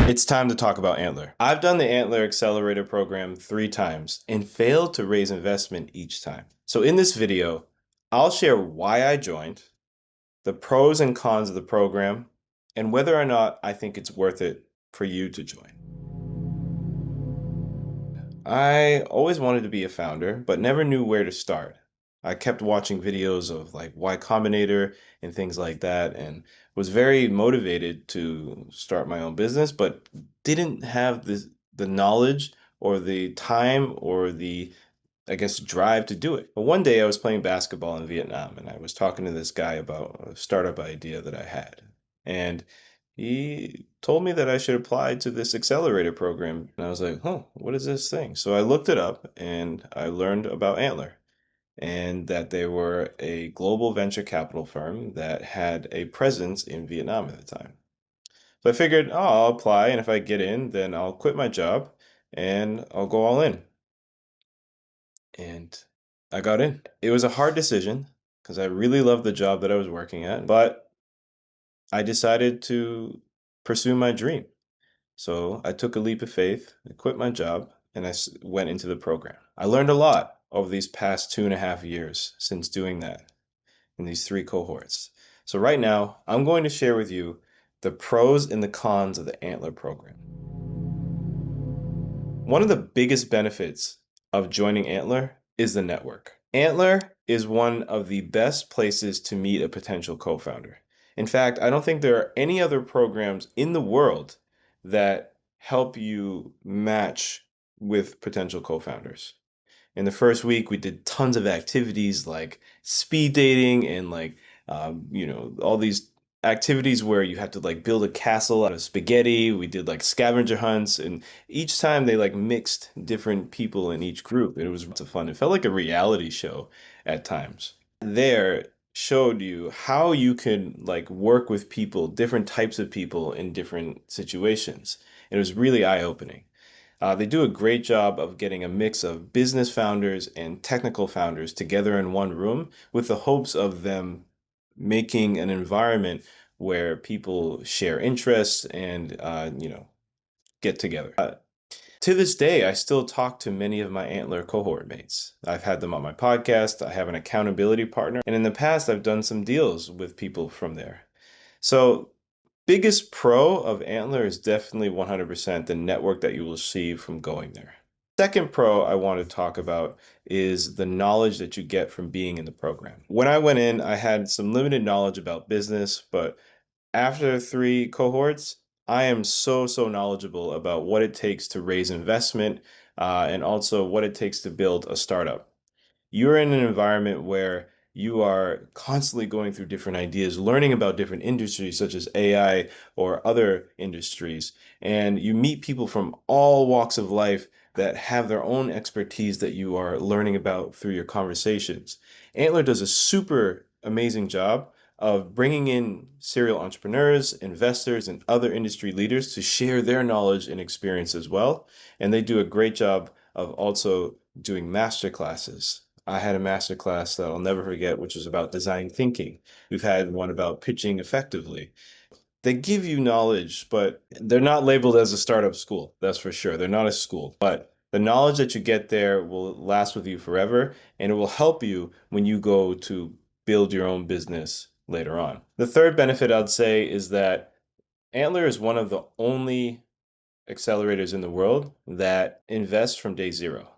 It's time to talk about Antler. I've done the Antler Accelerator program 3 times and failed to raise investment each time. So in this video, I'll share why I joined, the pros and cons of the program, and whether or not I think it's worth it for you to join. I always wanted to be a founder, but never knew where to start. I kept watching videos of like Y Combinator and things like that, and was very motivated to start my own business, but didn't have the knowledge or the time or the, I guess, drive to do it. But one day I was playing basketball in Vietnam and I was talking to this guy about a startup idea that I had. And he told me that I should apply to this accelerator program. And I was like, huh, what is this thing? So I looked it up and I learned about Antler and that they were a global venture capital firm that had a presence in Vietnam at the time. So I figured, oh, I'll apply, and if I get in, then I'll quit my job and I'll go all in. And I got in. It was a hard decision because I really loved the job that I was working at, but I decided to pursue my dream. So I took a leap of faith, I quit my job, and went into the program. I learned a lot over these past 2.5 years since doing that in these 3 cohorts. So right now, I'm going to share with you the pros and the cons of the Antler program. One of the biggest benefits of joining Antler is the network. Antler is one of the best places to meet a potential co-founder. In fact, I don't think there are any other programs in the world that help you match with potential co-founders. In the first week, we did tons of activities like speed dating and all these activities where you have to like build a castle out of spaghetti. We did like scavenger hunts, and each time they like mixed different people in each group. It was lots of fun. It felt like a reality show at times. There showed you how you could like work with people, different types of people in different situations. It was really eye-opening. They do a great job of getting a mix of business founders and technical founders together in one room with the hopes of them making an environment where people share interests and get together. To this day, I still talk to many of my Antler cohort mates. I've had them on my podcast. I have an accountability partner, and in the past, I've done some deals with people from there. So biggest pro of Antler is definitely 100% the network that you will receive from going there. Second pro I want to talk about is the knowledge that you get from being in the program. When I went in, I had some limited knowledge about business, but after 3 cohorts, I am so knowledgeable about what it takes to raise investment and also what it takes to build a startup. You're in an environment where you are constantly going through different ideas, learning about different industries such as AI or other industries, and you meet people from all walks of life that have their own expertise that you are learning about through your conversations. Antler does a super amazing job of bringing in serial entrepreneurs, investors, and other industry leaders to share their knowledge and experience as well. And they do a great job of also doing master classes. I had a master class that I'll never forget, which was about design thinking. We've had one about pitching effectively. They give you knowledge, but they're not labeled as a startup school. That's for sure. They're not a school, but the knowledge that you get there will last with you forever, and it will help you when you go to build your own business later on. The third benefit I'd say is that Antler is one of the only accelerators in the world that invest from day zero.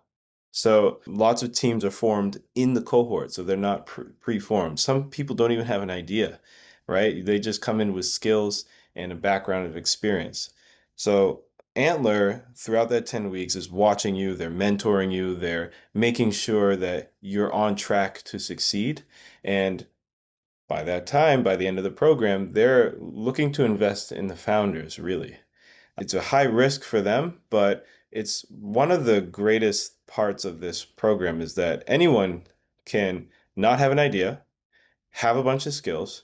So lots of teams are formed in the cohort, so they're not pre-formed. Some people don't even have an idea, right? They just come in with skills and a background of experience. So Antler, throughout that 10 weeks, is watching you, they're mentoring you, they're making sure that you're on track to succeed. And by that time, by the end of the program, they're looking to invest in the founders, really. It's a high risk for them, but it's one of the greatest parts of this program is that anyone can not have an idea, have a bunch of skills,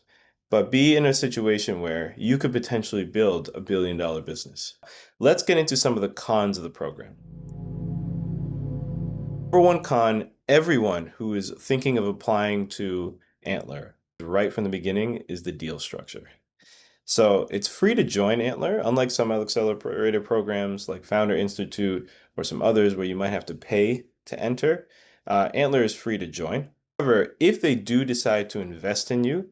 but be in a situation where you could potentially build a 1 billion-dollar business. Let's get into some of the cons of the program. Number one con, everyone who is thinking of applying to Antler right from the beginning is the deal structure. So it's free to join Antler, unlike some accelerator programs like Founder Institute or some others where you might have to pay to enter. Antler is free to join. However, if they do decide to invest in you,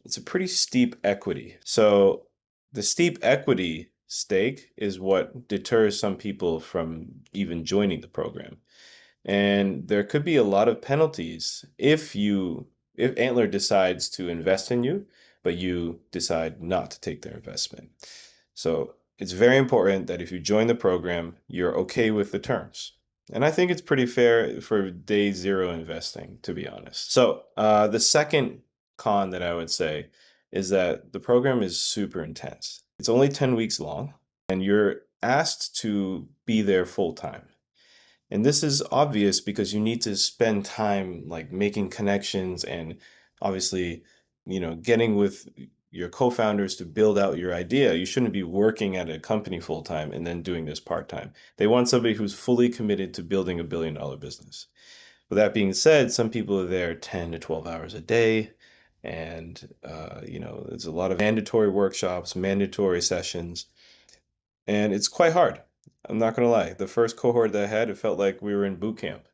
it's a pretty steep equity. So the steep equity stake is what deters some people from even joining the program. And there could be a lot of penalties if Antler decides to invest in you, but you decide not to take their investment. So it's very important that if you join the program, you're okay with the terms. And I think it's pretty fair for day zero investing, to be honest. So the second con that I would say is that the program is super intense. It's only 10 weeks long, and you're asked to be there full time. And this is obvious because you need to spend time like making connections and obviously, getting with your co-founders to build out your idea. You shouldn't be working at a company full time and then doing this part time. They want somebody who's fully committed to building $1 billion business. With that being said, some people are there 10 to 12 hours a day. And, there's a lot of mandatory workshops, mandatory sessions, and it's quite hard. I'm not gonna lie. The first cohort that I had, it felt like we were in boot camp.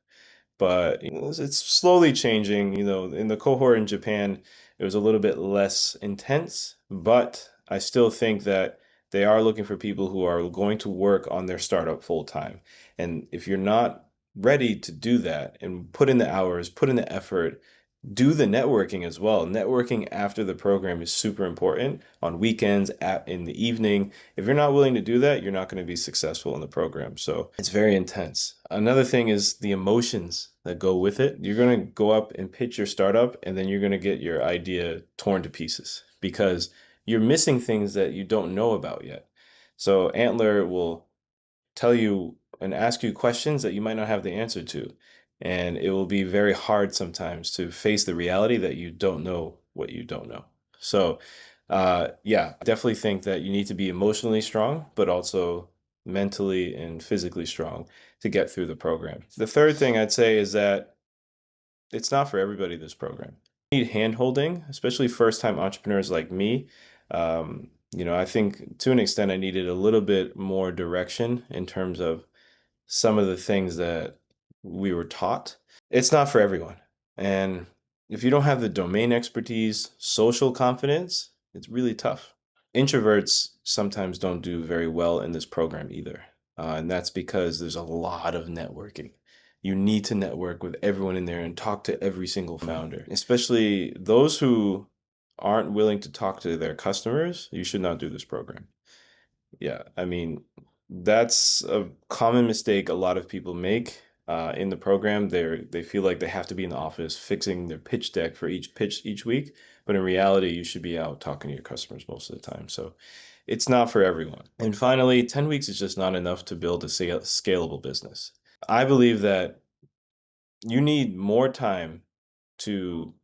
But it's slowly changing. In the cohort in Japan, it was a little bit less intense, but I still think that they are looking for people who are going to work on their startup full time. And if you're not ready to do that and put in the hours, put in the effort, do the networking as well. Networking after the program is super important on weekends, in the evening. If you're not willing to do that, you're not going to be successful in the program. So it's very intense. Another thing is the emotions that go with it. You're going to go up and pitch your startup, and then you're going to get your idea torn to pieces because you're missing things that you don't know about yet. So Antler will tell you and ask you questions that you might not have the answer to. And it will be very hard sometimes to face the reality that you don't know what you don't know. So, yeah, definitely think that you need to be emotionally strong, but also mentally and physically strong to get through the program. The third thing I'd say is that it's not for everybody, this program. You need hand holding, especially first time entrepreneurs like me. I think to an extent I needed a little bit more direction in terms of some of the things that we were taught. It's not for everyone. And if you don't have the domain expertise, social confidence, it's really tough. Introverts sometimes don't do very well in this program either. And that's because there's a lot of networking. You need to network with everyone in there and talk to every single founder, especially those who aren't willing to talk to their customers. You should not do this program. Yeah, I mean, that's a common mistake a lot of people make in the program. They feel like they have to be in the office fixing their pitch deck for each pitch each week, but in reality, you should be out talking to your customers most of the time. So it's not for everyone. And finally, 10 weeks is just not enough to build a scalable business. I believe that you need more time to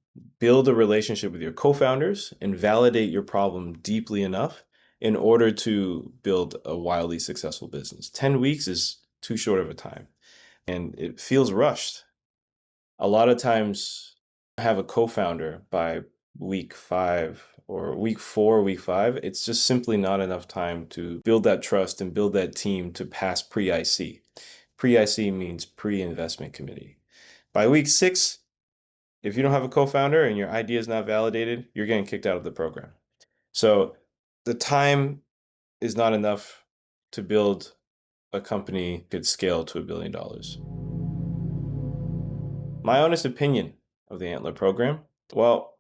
build a relationship with your co-founders and validate your problem deeply enough in order to build a wildly successful business. 10 weeks is too short of a time and it feels rushed. A lot of times I have a co-founder by week 5 or week 4, week 5. It's just simply not enough time to build that trust and build that team to pass pre-IC. Pre-IC means pre-investment committee. By week 6, if you don't have a co-founder and your idea is not validated, you're getting kicked out of the program. So the time is not enough to build a company that could scale to $1 billion. My honest opinion of the Antler program, well,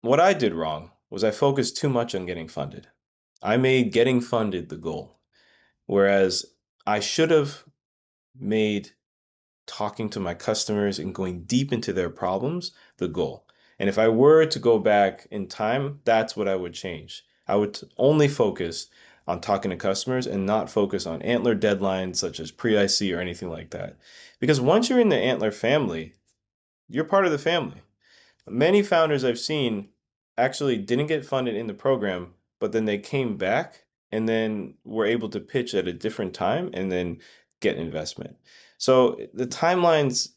what I did wrong was I focused too much on getting funded. I made getting funded the goal, whereas I should have made talking to my customers and going deep into their problems the goal. And if I were to go back in time, that's what I would change. I would only focus on talking to customers and not focus on Antler deadlines such as pre-IC or anything like that. Because once you're in the Antler family, you're part of the family. Many founders I've seen actually didn't get funded in the program, but then they came back and then were able to pitch at a different time and then get investment. So the timelines,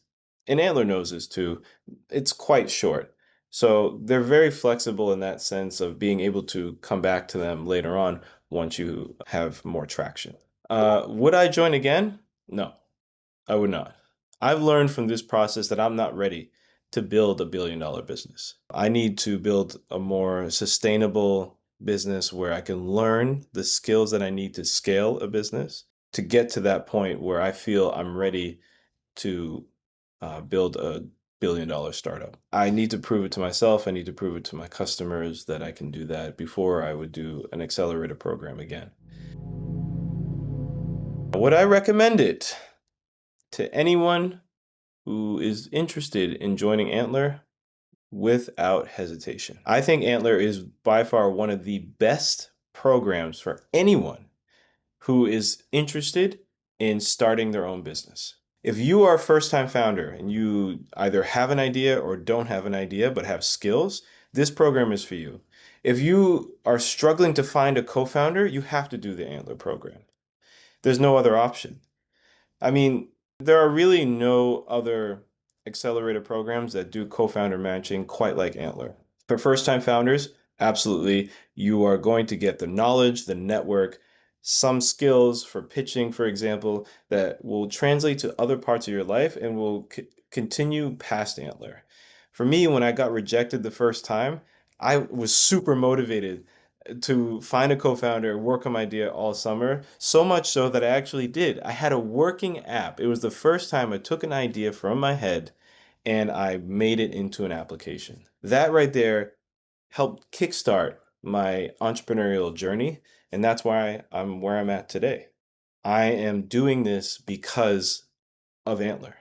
and Antler knows this too, it's quite short. So they're very flexible in that sense of being able to come back to them later on once you have more traction. Would I join again? No, I would not. I've learned from this process that I'm not ready to build $1 billion business. I need to build a more sustainable business where I can learn the skills that I need to scale a business to get to that point where I feel I'm ready to build a $1 billion startup. I need to prove it to myself. I need to prove it to my customers that I can do that before I would do an accelerator program again. Would I recommend it to anyone who is interested in joining Antler? Without hesitation. I think Antler is by far one of the best programs for anyone who is interested in starting their own business. If you are a first-time founder and you either have an idea or don't have an idea but have skills, this program is for you. If you are struggling to find a co-founder, you have to do the Antler program. There's no other option. I mean, there are really no other accelerator programs that do co-founder matching quite like Antler. For first-time founders, absolutely, you are going to get the knowledge, the network, some skills for pitching, for example, that will translate to other parts of your life and will continue past Antler. For me, when I got rejected the first time, I was super motivated to find a co-founder, work on my idea all summer, so much so that I actually did. I had a working app. It was the first time I took an idea from my head and I made it into an application. That right there helped kickstart my entrepreneurial journey, and that's why I'm where I'm at today. I am doing this because of Antler.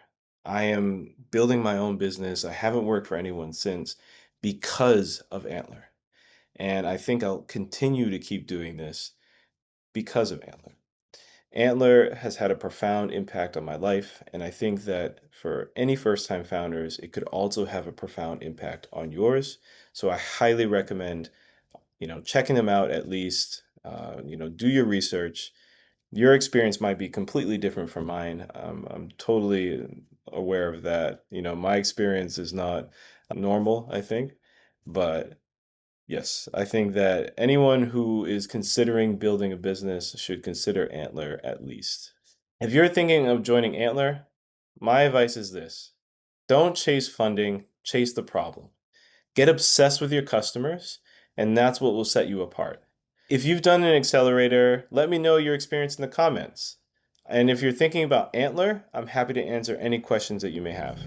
I am building my own business. I haven't worked for anyone since because of Antler. And I think I'll continue to keep doing this because of Antler. Antler has had a profound impact on my life, and I think that for any first-time founders, it could also have a profound impact on yours. So I highly recommend, checking them out at least. Do your research. Your experience might be completely different from mine. I'm totally aware of that. My experience is not normal, I think, but yes, I think that anyone who is considering building a business should consider Antler at least. If you're thinking of joining Antler, my advice is this: don't chase funding, chase the problem. Get obsessed with your customers, and that's what will set you apart. If you've done an accelerator, let me know your experience in the comments. And if you're thinking about Antler, I'm happy to answer any questions that you may have.